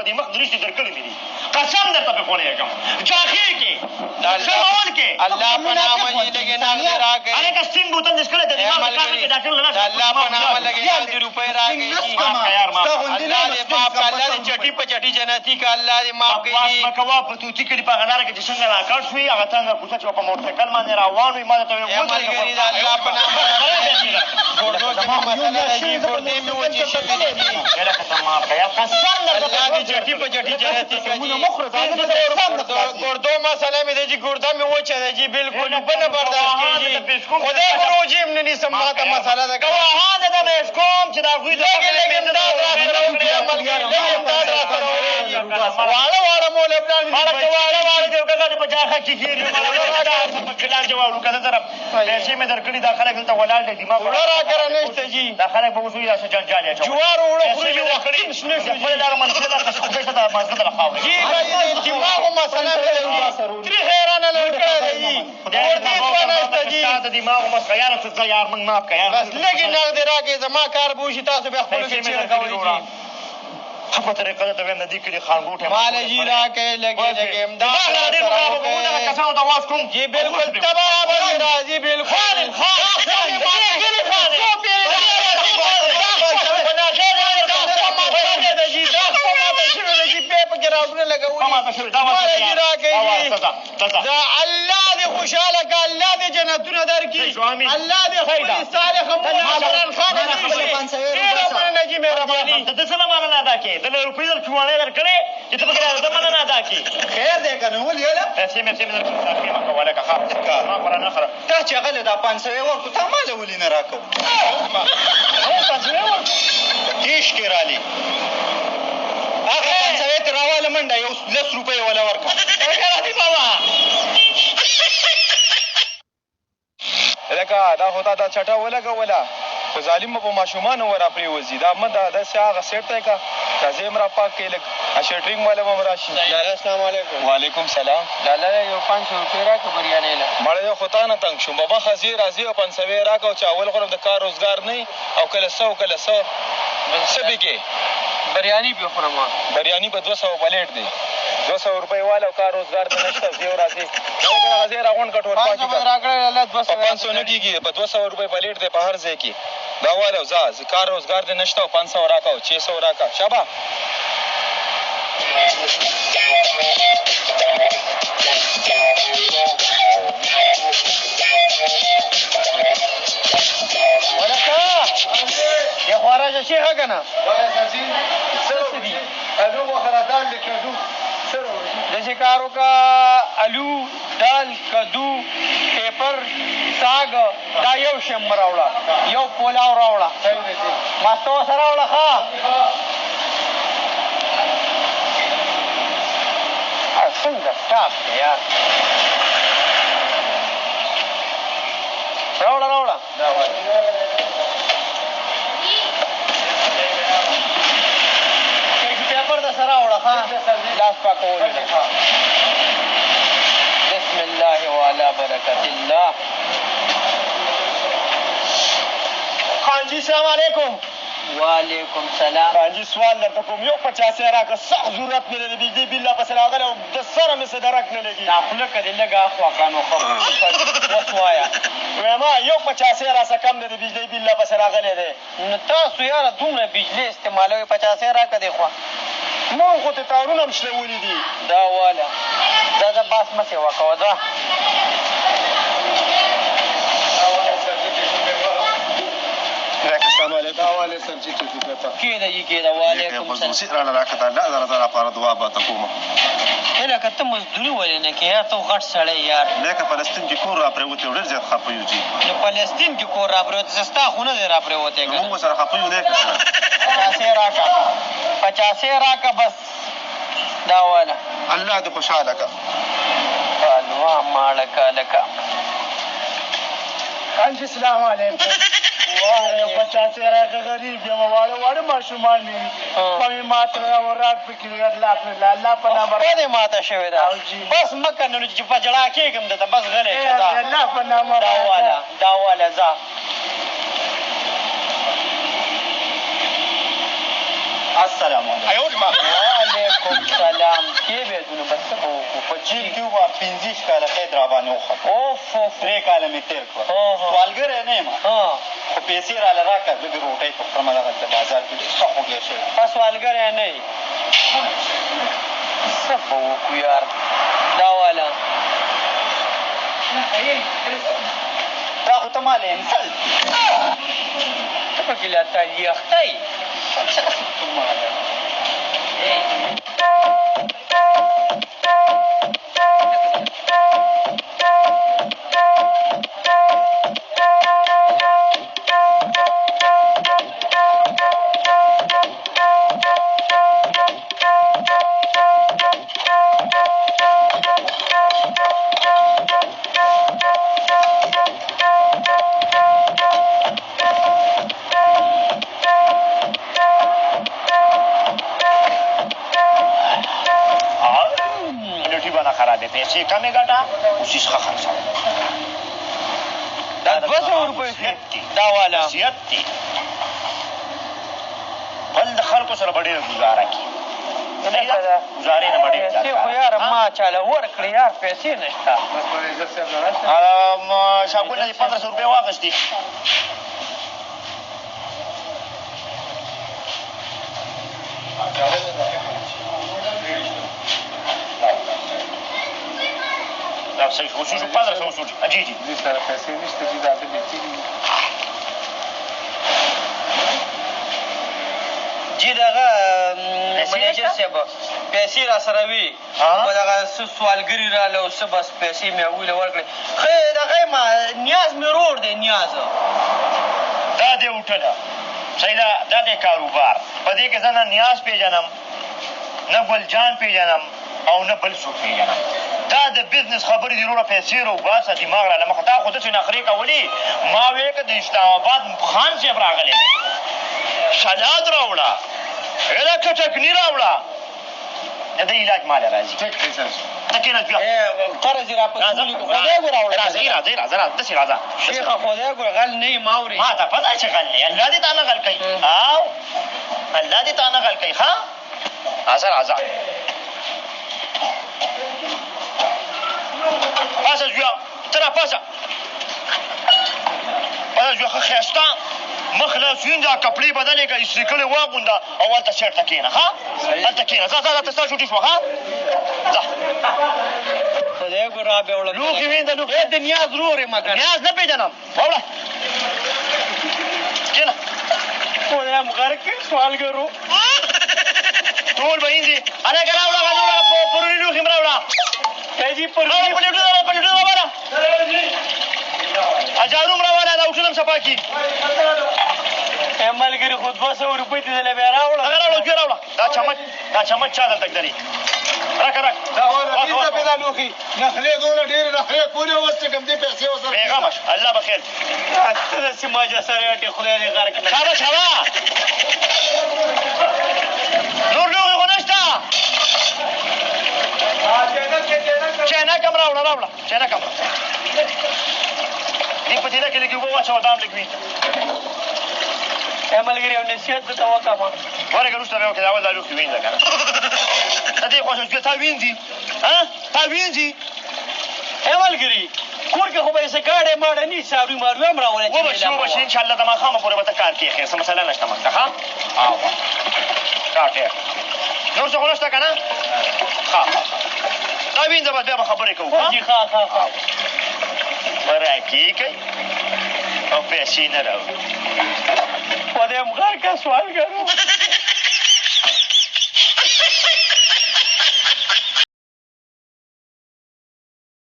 دې مخ درشتي درکړې مې دي قسم درته پې خوړېږم جاخې کې سمول کې الله په نامه یې لږې نغدې راکړئ هلکه سپین بوتل دې څکلی ته دماغ د کاغذ کې ډاکټر له د الله په نامه لږې نغدې روپۍ راکړئ الله دې معاف کړه الله دې چټي په چټي جنتي کړه الله دې معاف کړي بس مه کوه په توتي کړي په هغه لاره کې چې څنګه راکړ شوې هغه څنګه کوڅه چې په موټرسایکل باندې روان وي ما درته ملګري د الله په نامه ګردو کې مې مسله ده جي ګردې مې وچې شوې دي هلکه ته معاف کړه یا قسم درته الله دې چټي په چټي جنتي کړه ګردو مسله مې ده چې ګرده مې وچه ده جي بلکل اوبه نه برداشت کېږي خدای به روژې هم نه نیسم ماته مسله ده ګواهان دې ته پېښ کوم چې د هغوی لږې لږې امداد راسره وکړي ملګري لږې امداد راسره وکړي واړه واړه مولبیان واړه دې وکړه چې په جاخه کې ګیري په کلان چې واړو که زه سره پیسې مې درکړي دا خلک دلته ولاړ دی دماغ اوړه راکره نشته جي دا خلک به اوس وي داسې جنجال یې اچوي جوار اوړه خوري چې وختي شنه شو خپل دغه منزل ده خپل ته منزل ده خاورې جي دماغو مسله مې ده ترې حیرانه لږ کړی دی جي ګردې دوه نشته جي تا د دماغو مسخه یاره څه ځه یار موږ معاف کړه بس لږې نغدې راکړې زما کار به وشي تاسو بیا خپلو کې چیرې کوئ جي په طریقه درته وایم د دې کلي خانګوټی ماله جي راکړې لږې لږې امداد راسره وکړئ کسانو ته واز کوم جي بلکل ته برابر مې راځي بلکل دا الله دې خوشحاله که الله دې جنتونه درکړي الله دې خپلې صالحه محمد خان ډېره مننه جي مهرباني ته څه نه مننه ادا کړې ته له روپۍ در چوڼۍ درکړې چې ته پکې راځه مننه ادا کړې خیر دی که نه ولې هله پیسې مې مه کوه لکه ښه ما خورا نه خره تا چې هغه له دا 500 ورکړو تا ما له ولې نه راکوو 500 ورکړو دیش کې رالي هغه 500 ترې راواله منډه یو 10 روپۍ وله ورکړه راځي بابا لکه دا خو تا دا چټه ولګوله خو ظالم به په ماشومانو ور راپرېوځي دا مه داسې هغه سیټ دی که راځې هم را پاک کړې لږ شټرینګ والا به هم راشي لاله السلام علیکم وعلیکم سلام لاله یو 500 روپۍ راکړه بریانۍ له مړه یو خو تا نه تنګ شوم بابا ښځې راځي او 500 یې راکړه چې اول خو د کار روزګار نه او کله څه او کله څه څه بېګې بریاني به خورم بریاني به 200 پلیټ دی 200 روپۍ والا او کار روزګار ته نشته زه یو راځې هغه ځای راغونډ کړه ټول پاکې کړه راکړه لاله 200 په 500 نه کېږي په 200 روپۍ پلیټ دی په هر ځای کې دا والا ځه کار روزګار دې نشته او 500 راکړه او 600 راکړه شابه یا خو راشه شیخه که نه څه دي الو وخره دال د کدو داسې کار وکړه الو دال کدو پیپر ساګ دا یو شم راوړه یو پولاو راوړه ماسته ورسره راوړه ښه څنګه سټاپ دی یار راوړه پیپر د سره راوړه ښه لاس پاکولو بسم الله وعلى برکت الله خان جي سلام علیکم وعلیکم سلام خان جي سوال درته کوم یو 50 راکړه سخت ضرورت مې دی د بجلي بل راپسې راغلی او د سره مې څه درک نه لګي دا خوله که دې لږه اخوا کړه نو ښه اوس وایه وایم یو 50 راڅه کم دی د بجلي بل راپسې راغلی دی نو تاسو یاره دومره بجلي استعمالوئ 50 راکړه دې خوا مونږ خو ته تارونه هم شلولي دي دا واله دا بس مه سېوا کوه ځه السلام علیکم کېده جي کېده وعلیکم سلام هله که ته مزدوري ولې نه کوې ته غټ سړی یار لکه فلسطین کې کور راپرېوتی ډېر زیات خفه یو جي نو فلسطین کې کور راپرېوتی زه ستا خو نه دی راپرېوتی که موږ سره خفه یو دی که 50 راکړه 50 راکړه بس دا واله الله دې خوشحاله که الوا ماړه که لکه خان جي سلام علیکم یو 50 راکړه غریب یم واړه ماشومان مې وي په مې ماته راوراک پکې الله په نامه خپله دې ماته شوې ده بس مه که نو چې په جړا کېږم درته بس غلی شه الله په نامه دا واله ځه السلام علیکم وعلیکم جیل کې وه 15 کاله قید راباندې وخوت اوف اوف 3 کاله مې تېر کړل سوالګری نه یم خو پیسې راله راکړه زه د روټۍ په خورمه دغلته بازار کې ډېر ښه خوږی شوی ښه سوالګری نه یې څه به وکړو یار دا والا دا خو ته ماله انسل ته پکې لا تالي اخته یې پیسې کمې ګټه اوسیس ښه خرڅه دا 200 روپۍ دا والا نصیحت دی بل د خلکو سره به ډېره ګزاره کړي ګزارې نه به ډېر پیسې خو یاره ما چاله ورکړې یار پیسې نشته شاګل نه دې 1500 روپۍ واخېستې صحیح وصول شو 1500 وصول شو جی جی دې سره پیسې نشته چې دا ته بیتي جی دغه منیجر صاحب پیسې را سره وي و دغه څه سوالګري راله او څه بس پیسې مې هغوی له ورکړې ښه دغه نیاز مې رور دی نیاز دا دې وټله صحیح ده دا دې کاروبار په دې کې زه نه نیاز پېژنم نه ګلجان پېژنم او نه بل څوک پېژنم دا د بزنس خبرې دي وروره پیسې راوباسه دماغ راله مخه تا خو داسې نخرې کولې ما ویې که د اسلام آباد خان صاحب راغلی دی سلاد راوړه دا کټکني راوړه د دې علاج ماله راځي ته کېنه بیا قرض یې راپسې خدای ګو راوړه راځئ داسې راځه شیخه خدای ګو غل نه یې ما اورې ما ته پته چې غل نه الله دې تا نه غل کوي او الله دې تا نه غل کوي ښه راځه پاسه زویا ته را پاسه زویا ښه ښایسته مخ لاسوین ده کپړې بدلې که استري کړې واغونده او هلته سیټ ته کښېنه ښه هلته کښېنه ځه ته ستا چوټي شوه ښه ځه خدای ګو را بیا وړه لوښي وینده لوښي د نیاز رور یم که نیاز نه پېژنم واوړه کښېنه خدای م غرق کړي سوالګرو ټول به ایندي هلکه راوړه هغه نوره پروني لوښي م راوړه جي پروني پلیټونه راوړه جارو م راوړه دا اوټونه م صفا کړي ملګري خو 200 روپۍ دې دله بیا راوړه هغه راوړه دوی راوړه دا چمچ چا دلته ږدري راکه دا لوښي نخلې دونه ډېرې نخلې کولې اوس چې کوم دې پیسې ورسره بېغمه شه الله به خیر ته داسې ماجه سره اټې خدای دې غرق نه شابه نور لوښي خو نشته چاینک هم راوړه چاینک هم دې په تیله کې لږې اوبه واچوه دا هم لږ وي ملګري یو نصیحت درته وکړم ورکه وروسته مې وکړې اول دا لوښي وینځه که نه د دې خوښه شوې تا وینځي تا وینځي ملګري کور کې خو به یې څه ګاډی ماډی نه څاروي ماروي هم راوړی وبشي انشاءالله د ماښامه پورې به ته کار کېښې څه مسله نشته مخته ښه ډېر نور څه خو نشته که نه ښه دا وینځه بس بیا به خبرې کوو ښه راکې کوي او پیسې نه راوړي خدای م غرقه سوالګرو